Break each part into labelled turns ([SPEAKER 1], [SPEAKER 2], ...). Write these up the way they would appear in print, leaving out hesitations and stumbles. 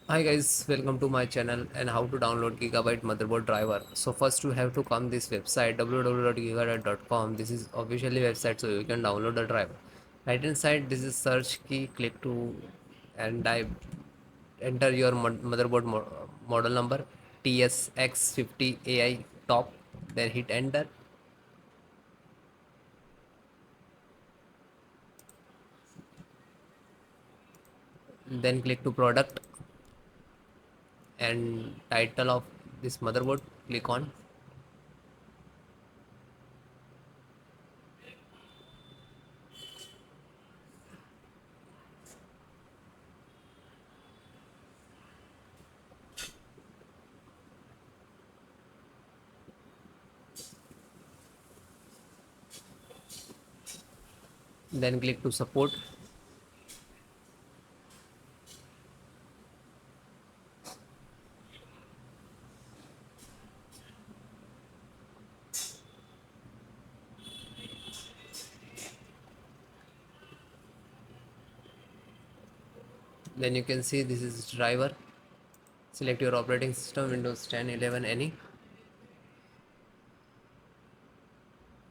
[SPEAKER 1] Hi guys, welcome to my channel and how to download Gigabyte motherboard driver. So first you have to come this website www.gigabyte.com. This is officially website so you can download the driver. Right inside this is search key, click to and type enter your motherboard model number TSX50 AI top, then hit enter. Then click to product and title of this motherboard, click on. Then click to support. Then you can see this is driver. Select your operating system, Windows 10, 11, any.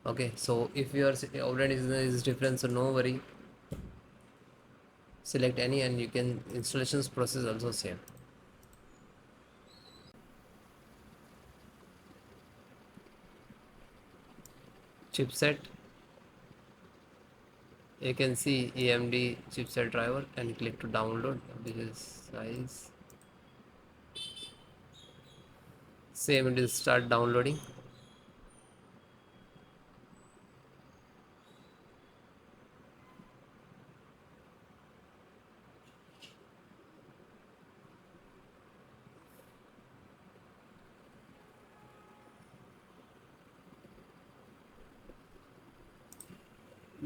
[SPEAKER 1] Okay, so if your operating system is different, so no worry. Select any and you can installations process also same. Chipset, you can see AMD chipset driver and click to download. This is size. Same, it will start downloading.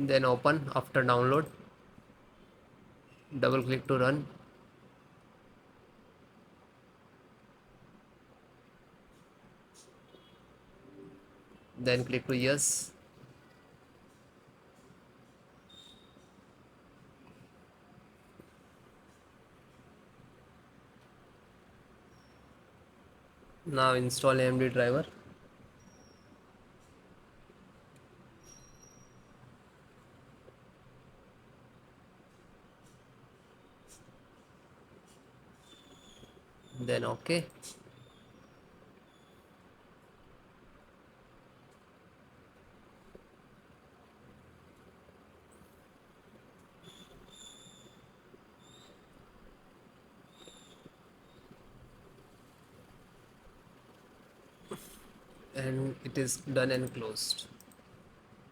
[SPEAKER 1] Then open after download. Double click to run. Then click to yes. Now install AMD driver. Then okay. And it is done and closed.